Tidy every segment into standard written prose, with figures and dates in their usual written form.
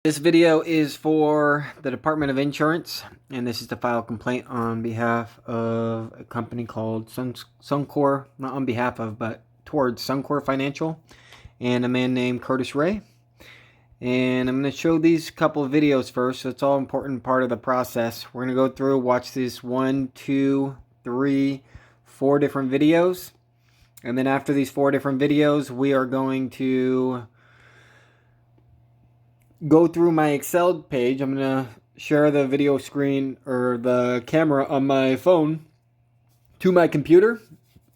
This video is for the Department of Insurance, and this is to file a complaint on behalf of a company called Suncor, not on behalf of, but towards Suncor Financial, and a man named Curtis Ray. And I'm going to show these couple of videos first, so it's all important part of the process. We're going to go through, watch these 1, 2, 3, 4 different videos, and then after these 4 different videos, we are going to go through my Excel page. I'm going to share the video screen or the camera on my phone to my computer.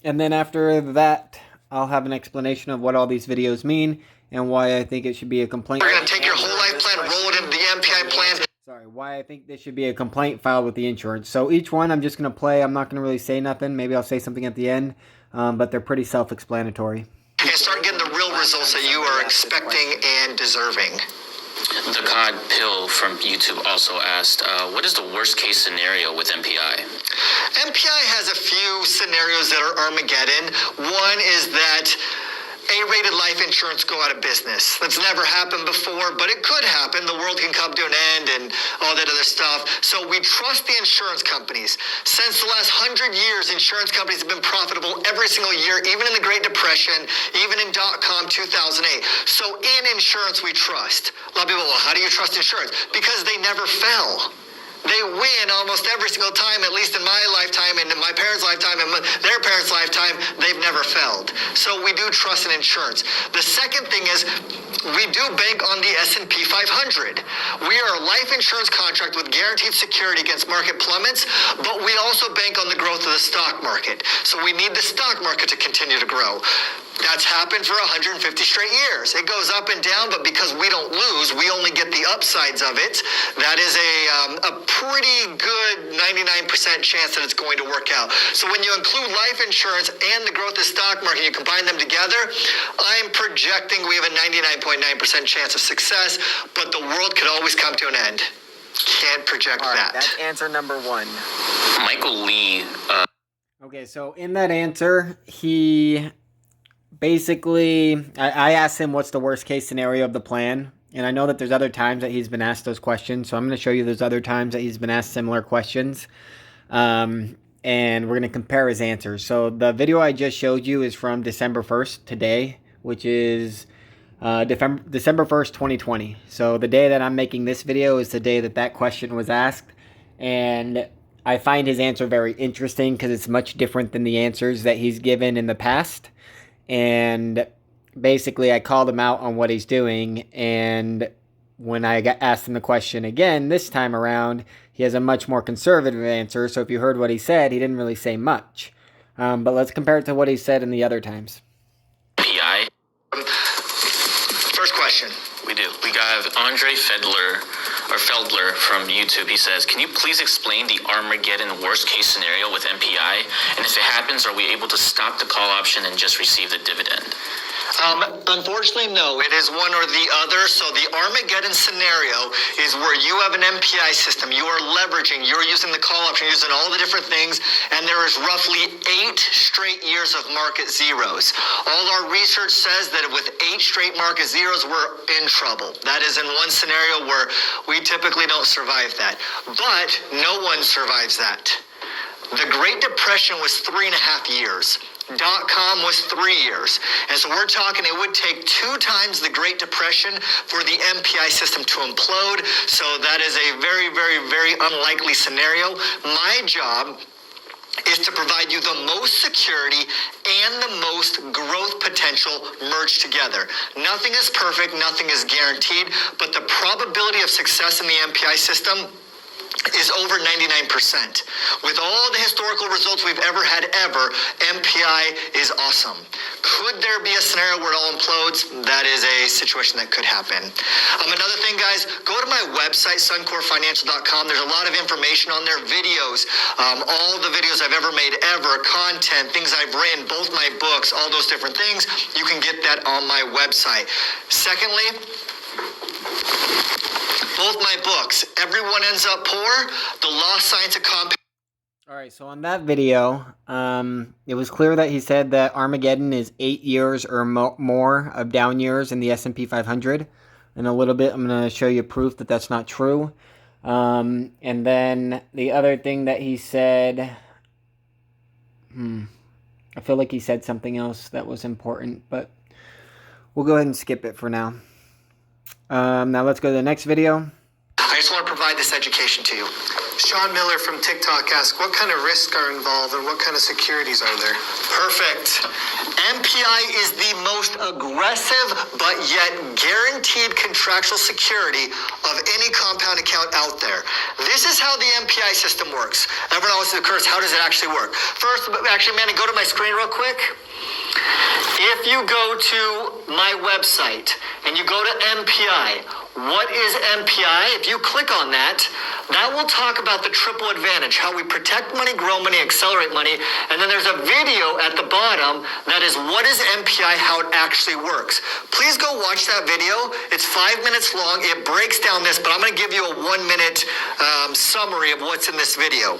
And then after that, I'll have an explanation of what all these videos mean and why I think it should be a complaint. We're going to take your whole life plan, roll it into the MPI plan. Sorry, why I think this should be a complaint filed with the insurance. So each one I'm just going to play. I'm not going to really say nothing. Maybe I'll say something at the end, but they're pretty self-explanatory. And start getting the real results that you are expecting and deserving. The Cod Pill from YouTube also asked, what is the worst case scenario with MPI? MPI has a few scenarios that are Armageddon. One is that A-rated life insurance go out of business. That's never happened before, but it could happen. The world can come to an end and all that other stuff. So we trust the insurance companies. Since the last 100 years, insurance companies have been profitable every single year, even in the Great Depression, even in .com 2008. So in insurance, we trust. A lot of people, well, how do you trust insurance? Because they never fell. They win almost every single time, at least in my lifetime and in my parents' lifetime and their parents' lifetime, they've never failed. So we do trust in insurance. The second thing is we do bank on the S&P 500. We are a life insurance contract with guaranteed security against market plummets, but we also bank on the growth of the stock market. So we need the stock market to continue to grow. That's happened for 150 straight years. It goes up and down, but because we don't lose, we only get the upsides of it. That is a pretty good 99% chance that it's going to work out. So when you include life insurance and the growth of the stock market, you combine them together, I'm projecting we have a 99.9% chance of success, but the world could always come to an end. Can't project that. That's answer number one. Michael Lee. Okay, so in that answer, he basically, I asked him what's the worst case scenario of the plan. And I know that there's other times that he's been asked those questions. So I'm going to show you those other times that he's been asked similar questions. And we're going to compare his answers. So the video I just showed you is from December 1st, today, which is December 1st, 2020. So the day that I'm making this video is the day that that question was asked. And I find his answer very interesting because it's much different than the answers that he's given in the past. And basically I called him out on what he's doing, and when I asked him the question again this time around, he has a much more conservative answer. So if you heard what he said, he didn't really say much, but let's compare it to what he said in the other times. MPI. First question. We do. We got Andre Feldler from YouTube. He says, can you please explain the Armageddon worst case scenario with MPI? And if it happens, are we able to stop the call option and just receive the dividend? Unfortunately, no. It is one or the other. So the Armageddon scenario is where you have an MPI system. You are leveraging. You're using the call option, using all the different things, and there is roughly 8 straight years of market zeros. All our research says that with 8 straight market zeros, we're in trouble. That is in one scenario where we typically don't survive that. But no one survives that. The Great Depression was 3.5 years. .com was 3 years. And so we're talking it would take 2 times the Great Depression for the MPI system to implode. So that is a very, very, very unlikely scenario. My job is to provide you the most security and the most growth potential merged together. Nothing is perfect, nothing is guaranteed, but the probability of success in the MPI system is over 99%. With all the historical results we've ever had MPI is awesome. Could there be a scenario where it all implodes? That is a situation that could happen. Another thing, guys, go to my website, suncorfinancial.com. There's a lot of information on there, videos, all the videos I've ever made ever, content, things I've written, both my books, all those different things. You can get that on my website. Secondly, both my books, Everyone Ends Up Poor, The Lost Science of Compound. All right, so on that video, it was clear that he said that Armageddon is 8 years or more of down years in the S&P 500. in a little bit. I'm going to show you proof that that's not true. And then the other thing that he said, I feel like he said something else that was important, but we'll go ahead and skip it for now. Now let's go to the next video. I just want to provide this education to you. Sean Miller from TikTok asked, what kind of risks are involved and what kind of securities are there? Perfect. MPI is the most aggressive but yet guaranteed contractual security of any compound account out there. This is how the MPI system works. Everyone always says, Curtis, how does it actually work? First, actually, Manny, go to my screen real quick. If you go to my website and you go to MPI, what is MPI? If you click on that, that will talk about the triple advantage, how we protect money, grow money, accelerate money. And then there's a video at the bottom that is what is MPI, how it actually works. Please go watch that video. It's 5 minutes long. It breaks down this, but I'm going to give you a 1 minute summary of what's in this video.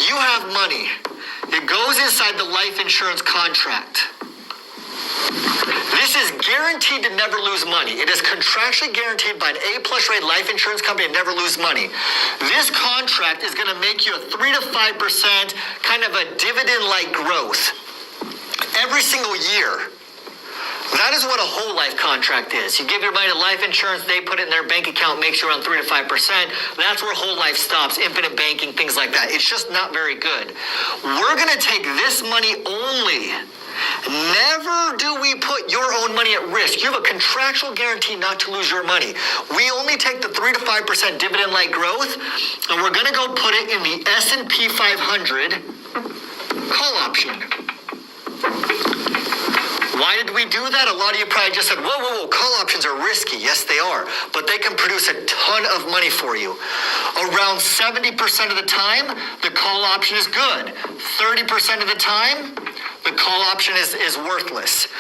You have money. It goes inside the life insurance contract. This is guaranteed to never lose money. It is contractually guaranteed by an A+ rated life insurance company to never lose money. This contract is going to make you a 3 to 5% kind of a dividend-like growth every single year. That is what a whole life contract is. You give your money to life insurance, they put it in their bank account, makes you around 3 to 5%. That's where whole life stops, infinite banking, things like that. It's just not very good. We're going to take this money only. Never do we put your own money at risk. You have a contractual guarantee not to lose your money. We only take the 3 to 5% dividend-like growth, and we're going to go put it in the S&P 500 call option. Why did we do that? A lot of you probably just said, whoa, call options are risky. Yes, they are, but they can produce a ton of money for you. Around 70% of the time, the call option is good. 30% of the time, the call option is worthless.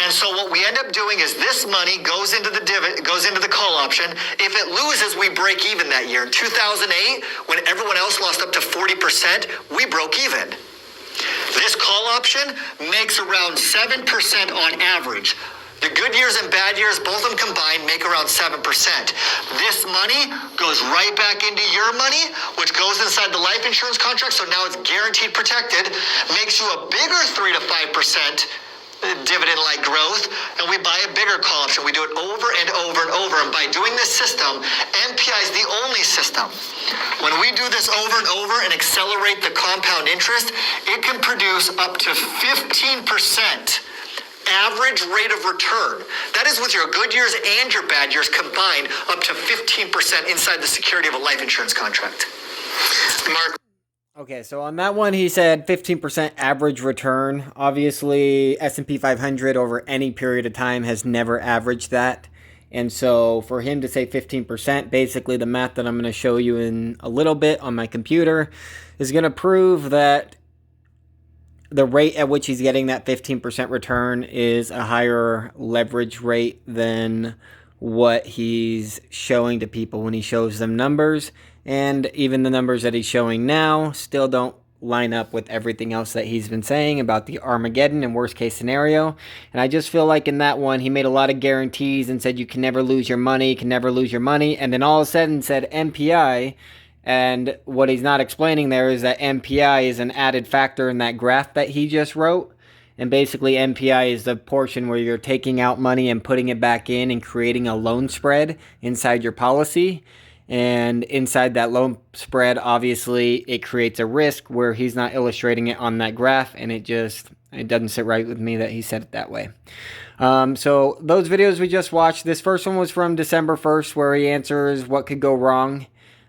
And so what we end up doing is this money goes into the call option. If it loses, we break even that year. In 2008, when everyone else lost up to 40%, we broke even. This call option makes around 7% on average. The good years and bad years, both of them combined, make around 7%. This money goes right back into your money, which goes inside the life insurance contract, so now it's guaranteed protected, makes you a bigger 3 to 5% dividend-like growth, and we buy a bigger call option. We do it over and over and over, and by doing this system, MPI is the only system. When we do this over and over and accelerate the compound interest, it can produce up to 15% average rate of return. That is with your good years and your bad years combined, up to 15% inside the security of a life insurance contract. Mark. Okay, so on that one, he said 15% average return. Obviously, S&P 500 over any period of time has never averaged that. And so for him to say 15%, basically the math that I'm going to show you in a little bit on my computer is going to prove that the rate at which he's getting that 15% return is a higher leverage rate than what he's showing to people when he shows them numbers. And even the numbers that he's showing now still don't line up with everything else that he's been saying about the Armageddon and worst case scenario. And I just feel like in that one, he made a lot of guarantees and said you can never lose your money, can never lose your money. And then all of a sudden said MPI. And what he's not explaining there is that MPI is an added factor in that graph that he just wrote. And basically MPI is the portion where you're taking out money and putting it back in and creating a loan spread inside your policy. And inside that loan spread, obviously, it creates a risk where he's not illustrating it on that graph. And it doesn't sit right with me that he said it that way. So those videos we just watched, this first one was from December 1st, where he answers what could go wrong.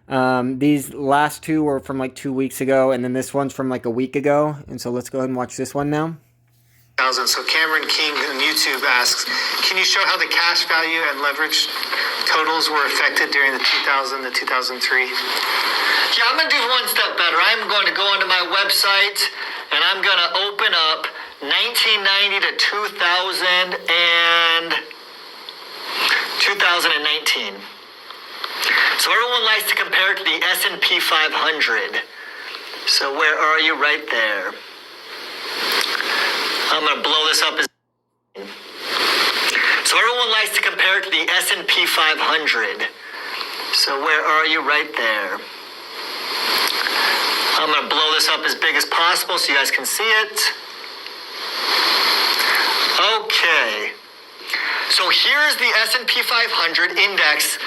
These last two were from like 2 weeks ago. And then this one's from like a week ago. And so let's go ahead and watch this one now. So Cameron King on YouTube asks, can you show how the cash value and leverage totals were affected during the 2000 to 2003? Yeah, I'm going to do one step better. I'm going to go onto my website and I'm going to open up 1990 to 2000 and 2019. So everyone likes to compare it to the S&P 500. So where are you? Right there. I'm going to blow this up as... So So everyone likes to compare it to the S&P 500. So where are you? Right there. I'm going to blow this up as big as possible so you guys can see it. Okay. So here's the S&P 500 index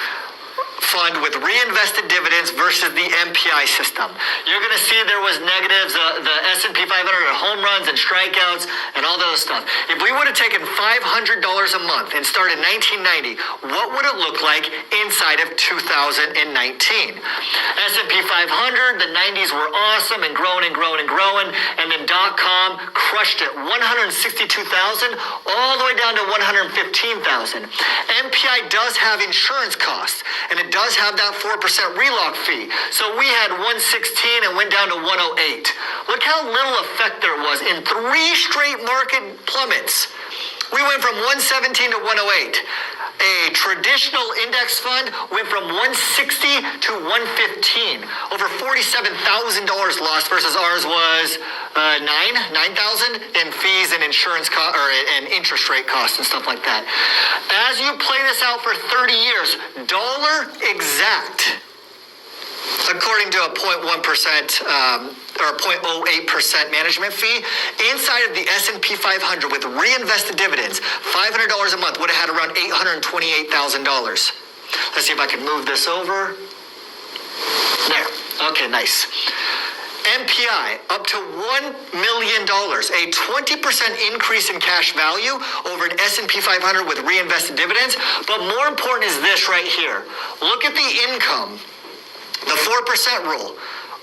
fund with reinvested dividends versus the MPI system. You're going to see there was negatives, the S&P 500 are home runs and strikeouts and all that other stuff. If we would have taken $500 a month and started in 1990, what would it look like inside of 2019? S&P 500, the 90s were awesome and growing and growing and growing, and then .com crushed it, 162,000 all the way down to 115,000. MPI does have insurance costs, and it does have that 4% relock fee. So we had 116 and went down to 108. Look how little effect there was in 3 straight market plummets. We went from 117 to 108. A traditional index fund went from 160 to 115. Over $47,000 lost versus ours was $9,000 in fees and insurance and interest rate costs and stuff like that. As you play this out for 30 years, dollar exact, according to a 0.1% or 0.08% management fee, inside of the S&P 500 with reinvested dividends, $500 a month would have had around $828,000. Let's see if I can move this over. There. Okay, nice. MPI up to $1 million, a 20% increase in cash value over an S&P 500 with reinvested dividends. But more important is this right here. Look at the income. The 4% rule,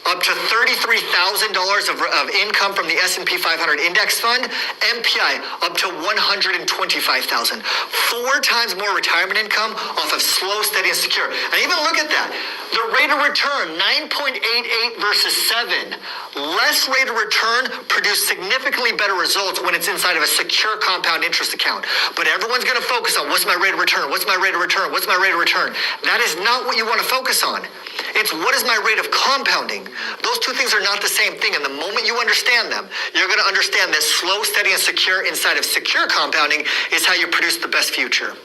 up to $33,000 of income from the S&P 500 index fund. MPI up to $125,000. 4 times more retirement income off of slow, steady, and secure. And even look at that. The rate of return, 9.88 versus 7. Less rate of return produce significantly better results when it's inside of a secure compound interest account. But everyone's going to focus on what's my rate of return? What's my rate of return? What's my rate of return? That is not what you want to focus on. It's what is my rate of compounding? Those two things are not the same thing. And the moment you understand them, you're going to understand that slow, steady, and secure inside of secure compounding is how you produce the best future.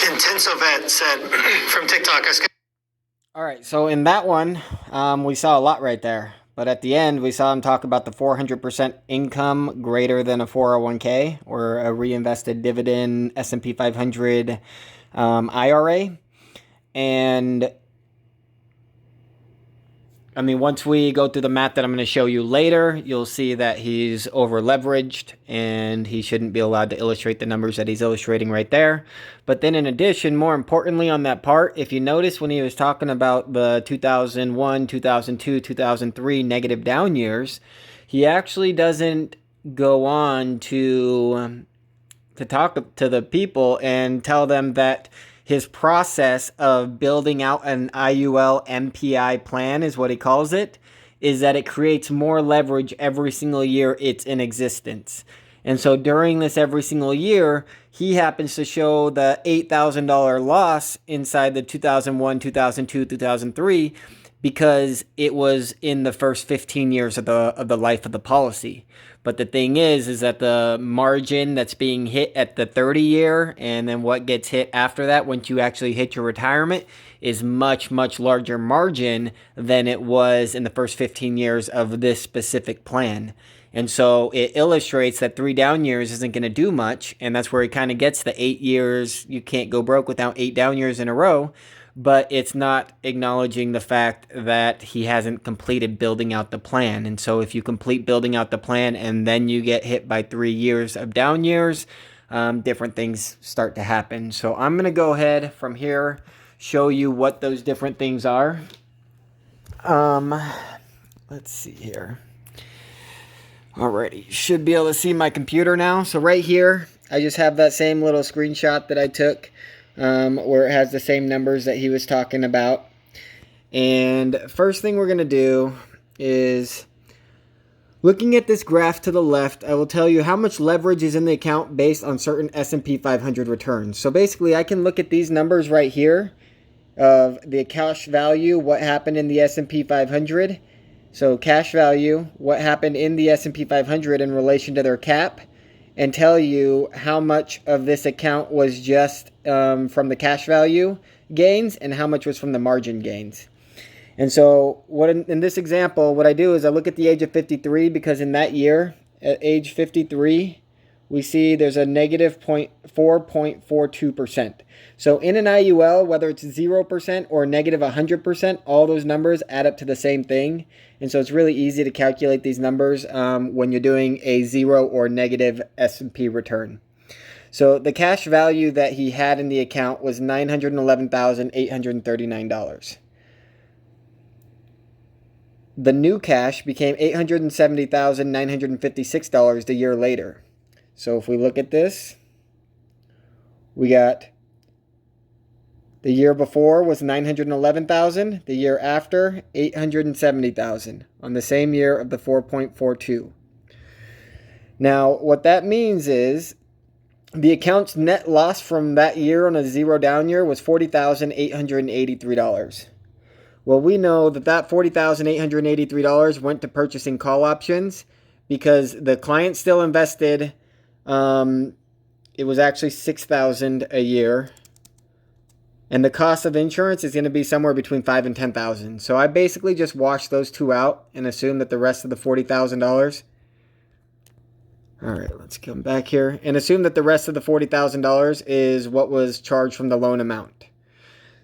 Intensovet said from TikTok, all right, so in that one, we saw a lot right there. But at the end, we saw him talk about the 400% income greater than a 401k or a reinvested dividend S&P 500 IRA. And I mean, once we go through the math that I'm going to show you later, you'll see that he's over leveraged and he shouldn't be allowed to illustrate the numbers that he's illustrating right there. But then in addition, more importantly on that part, if you notice when he was talking about the 2001, 2002, 2003 negative down years, he actually doesn't go on to talk to the people and tell them that his process of building out an IUL MPI plan, is what he calls it, is that it creates more leverage every single year it's in existence. And so during this every single year, he happens to show the $8,000 loss inside the 2001, 2002, 2003 because it was in the first 15 years of the life of the policy. But the thing is that the margin that's being hit at the 30-year and then what gets hit after that once you actually hit your retirement is much, much larger margin than it was in the first 15 years of this specific plan. And so it illustrates that 3 down years isn't going to do much, and that's where he kind of gets the 8 years. You can't go broke without 8 down years in a row. But it's not acknowledging the fact that he hasn't completed building out the plan. And so if you complete building out the plan and then you get hit by 3 years of down years, different things start to happen. So I'm going to go ahead from here, show you what those different things are. Let's see here. Alrighty, you should be able to see my computer now. So right here, I just have that same little screenshot that I took. Where it has the same numbers that he was talking about. And first thing we're going to do is, looking at this graph to the left, I will tell you how much leverage is in the account based on certain S&P 500 returns. So basically, I can look at these numbers right here of the cash value, what happened in the S&P 500. So cash value, what happened in the S&P 500 in relation to their cap. and tell you how much of this account was just from the cash value gains and how much was from the margin gains. And so what in this example, what I do is I look at the age of 53, because in that year, at age 53, we see there's a negative 4.42%. So in an IUL, whether it's 0% or negative 100%, all those numbers add up to the same thing. And so it's really easy to calculate these numbers when you're doing a 0 or negative S&P return. So the cash value that he had in the account was $911,839. The new cash became $870,956 the year later. So if we look at this, we got the year before was $911,000, the year after $870,000 on the same year of the 4.42. Now, what that means is the account's net loss from that year on a zero down year was $40,883. Well, we know that $40,883 went to purchasing call options because the client still invested. It was actually $6,000 a year, and the cost of insurance is going to be somewhere between $5,000 and $10,000. So I basically just washed those two out and assume that the rest of the $40,000. All right, let's come back here and assume that the rest of the $40,000 is what was charged from the loan amount.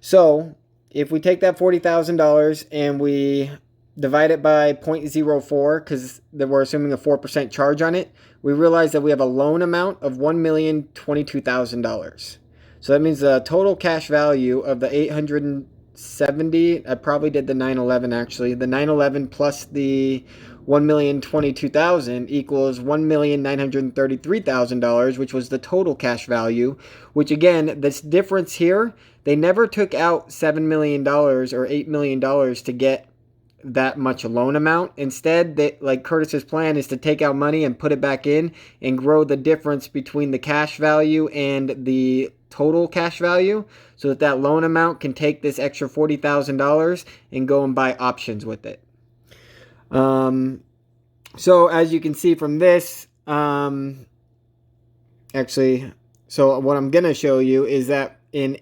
So if we take that $40,000 and we divide it by 0.04, because we're assuming a 4% charge on it, we realize that we have a loan amount of $1,022,000. So that means the total cash value of the 870, I probably did the 911 actually, the 911 plus the $1,022,000 equals $1,933,000, which was the total cash value, which again, this difference here, they never took out $7 million or $8 million to get that much loan amount. Instead, like Curtis's plan is to take out money and put it back in and grow the difference between the cash value and the total cash value, so that that loan amount can take this extra $40,000 and go and buy options with it. So as you can see from this, actually, so what I'm going to show you is that in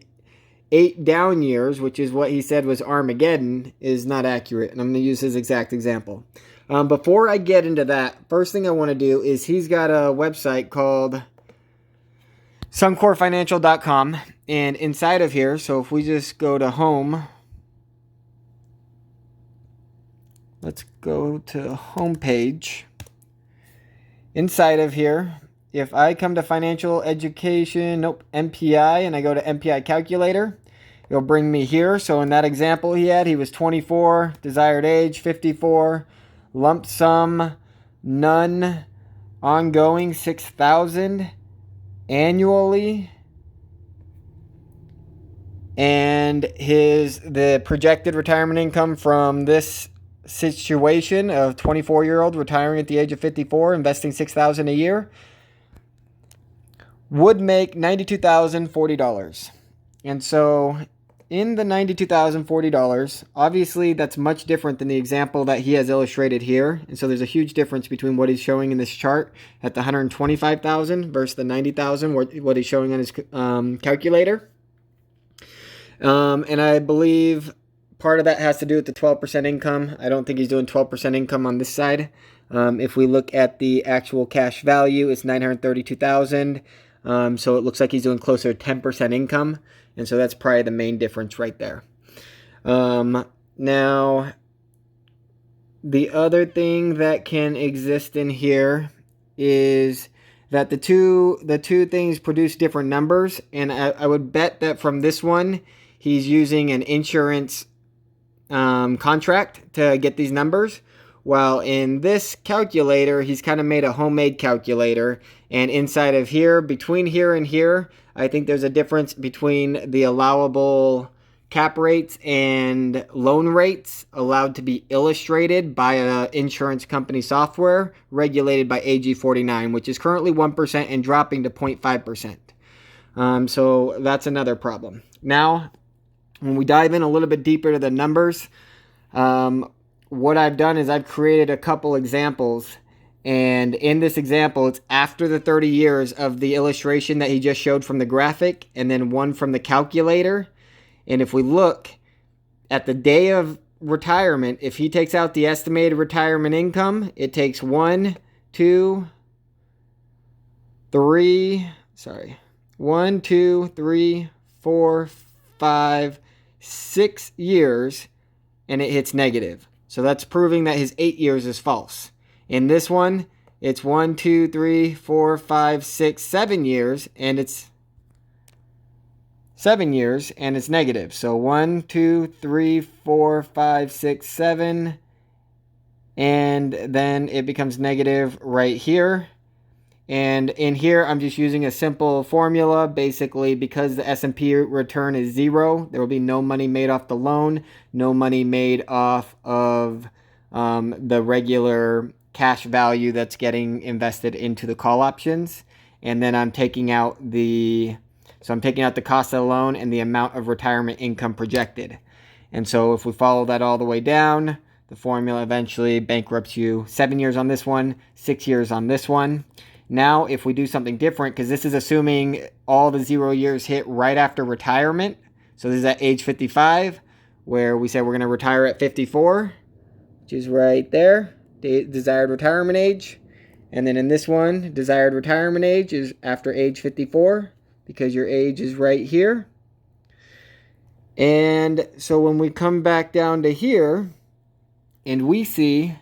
8 down years, which is what he said was Armageddon, is not accurate. And I'm going to use his exact example. Before I get into that, first thing I want to do is he's got a website called suncorfinancial.com. And inside of here, so if we just go to home, let's go to homepage. Inside of here, if I come to financial education, MPI, and I go to MPI calculator, it'll bring me here. So in that example he had, he was 24, desired age 54, lump sum none, ongoing 6,000 annually, and the projected retirement income from this situation of 24-year-old retiring at the age of 54, investing $6,000 a year, would make $92,040. And so in the $92,040, obviously that's much different than the example that he has illustrated here. And so there's a huge difference between what he's showing in this chart at the $125,000 versus the $90,000, what he's showing on his calculator. And I believe part of that has to do with the 12% income. I don't think he's doing 12% income on this side. If we look at the actual cash value, it's $932,000. So it looks like he's doing closer to 10% income. And so that's probably the main difference right there. Now, the other thing that can exist in here is that the two things produce different numbers. And I would bet that from this one, he's using an insurance contract to get these numbers. While in this calculator, he's kind of made a homemade calculator. And inside of here, between here and here, I think there's a difference between the allowable cap rates and loan rates allowed to be illustrated by an insurance company software regulated by AG 49, which is currently 1% and dropping to 0.5%. So that's another problem. Now, when we dive in a little bit deeper to the numbers, what I've done is I've created a couple examples, And in this example, it's after the 30 years of the illustration that he just showed from the graphic, and then one from the calculator. And if we look at the day of retirement, if he takes out the estimated retirement income, it takes 1, 2, 3, 4, 5, 6 years, and it hits negative. So that's proving that his 8 years is false. In this one, it's 1, 2, 3, 4, 5, 6, 7 years, and it's 7 years, and it's negative. So 1, 2, 3, 4, 5, 6, 7, and then it becomes negative right here. And in here, I'm just using a simple formula. Basically, because the S&P return is 0, there will be no money made off the loan, no money made off of the regular cash value that's getting invested into the call options. And then I'm taking out the cost of the loan and the amount of retirement income projected. And so if we follow that all the way down, the formula eventually bankrupts you 7 years on this one, 6 years on this one. Now, if we do something different, because this is assuming all the 0 years hit right after retirement. So this is at age 55, where we said we're going to retire at 54, which is right there, the desired retirement age. And then in this one, desired retirement age is after age 54, because your age is right here. And so when we come back down to here, and we see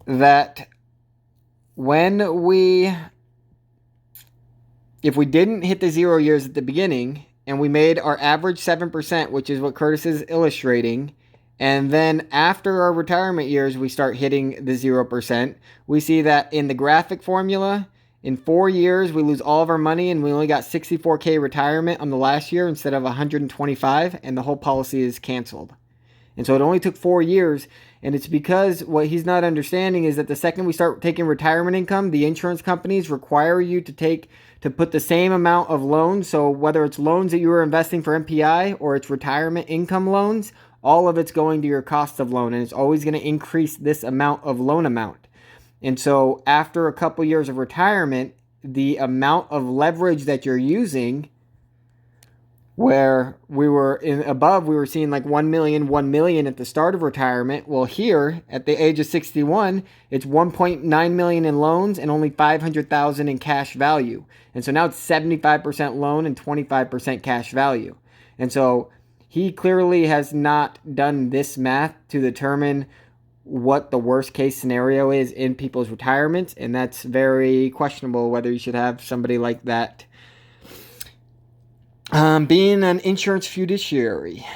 that if we didn't hit the 0 years at the beginning, and we made our average 7%, which is what Curtis is illustrating, and then after our retirement years, we start hitting the 0%, we see that in the graphic formula, in 4 years, we lose all of our money, and we only got $64K retirement on the last year instead of $125, and the whole policy is canceled. And so it only took 4 years, and it's because what he's not understanding is that the second we start taking retirement income, the insurance companies require you to put the same amount of loans. So whether it's loans that you were investing for MPI or it's retirement income loans, all of it's going to your cost of loan, and it's always going to increase this amount of loan amount. And so after a couple years of retirement, the amount of leverage that you're using, where we were we were seeing like 1 million at the start of retirement. Well, here at the age of 61, it's 1.9 million in loans and only 500,000 in cash value. And so now it's 75% loan and 25% cash value. And so he clearly has not done this math to determine what the worst case scenario is in people's retirements. And that's very questionable whether you should have somebody like that being an insurance fiduciary.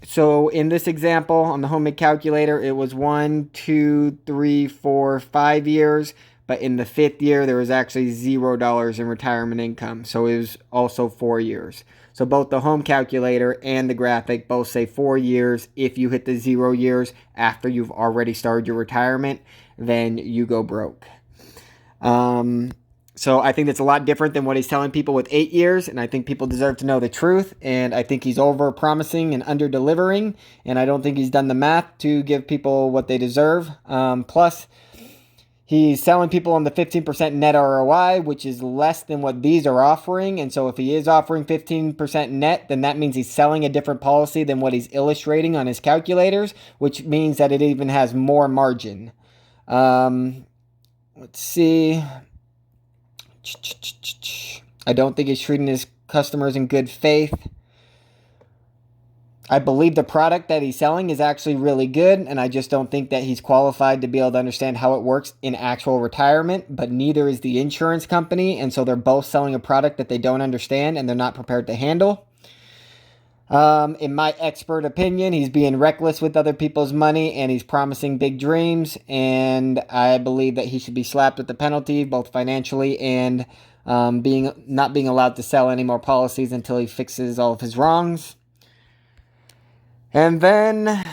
So in this example, on the homemade calculator, it was 1, 2, 3, 4, 5 years. But in the 5th year, there was actually $0 in retirement income. So it was also 4 years. So both the home calculator and the graphic both say 4 years. If you hit the 0 years after you've already started your retirement, then you go broke. So I think that's a lot different than what he's telling people with 8 years, and I think people deserve to know the truth, and I think he's over-promising and under-delivering, and I don't think he's done the math to give people what they deserve. Plus, he's selling people on the 15% net ROI, which is less than what these are offering, and so if he is offering 15% net, then that means he's selling a different policy than what he's illustrating on his calculators, which means that it even has more margin. Let's see. I don't think he's treating his customers in good faith. I believe the product that he's selling is actually really good, and I just don't think that he's qualified to be able to understand how it works in actual retirement, but neither is the insurance company, and so they're both selling a product that they don't understand and they're not prepared to handle. In my expert opinion, he's being reckless with other people's money, and he's promising big dreams, and I believe that he should be slapped with the penalty, both financially and not being allowed to sell any more policies until he fixes all of his wrongs. And then,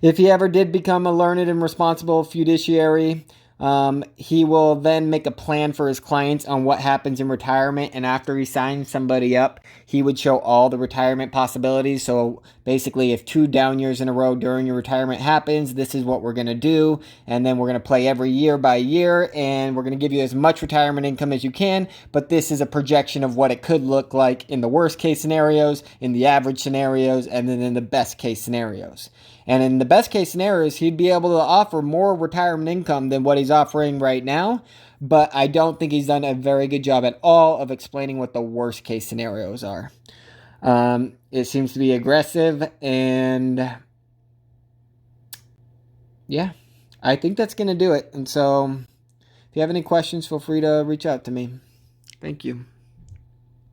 if he ever did become a learned and responsible fiduciary, He will then make a plan for his clients on what happens in retirement. And after he signs somebody up, he would show all the retirement possibilities. So basically, if 2 down years in a row during your retirement happens, this is what we're going to do. And then we're going to play every year by year. And we're going to give you as much retirement income as you can. But this is a projection of what it could look like in the worst case scenarios, in the average scenarios, and then in the best case scenarios. And in the best case scenarios, he'd be able to offer more retirement income than what he's offering right now. But I don't think he's done a very good job at all of explaining what the worst case scenarios are. It seems to be aggressive, and yeah, I think that's going to do it. And so if you have any questions, feel free to reach out to me. Thank you.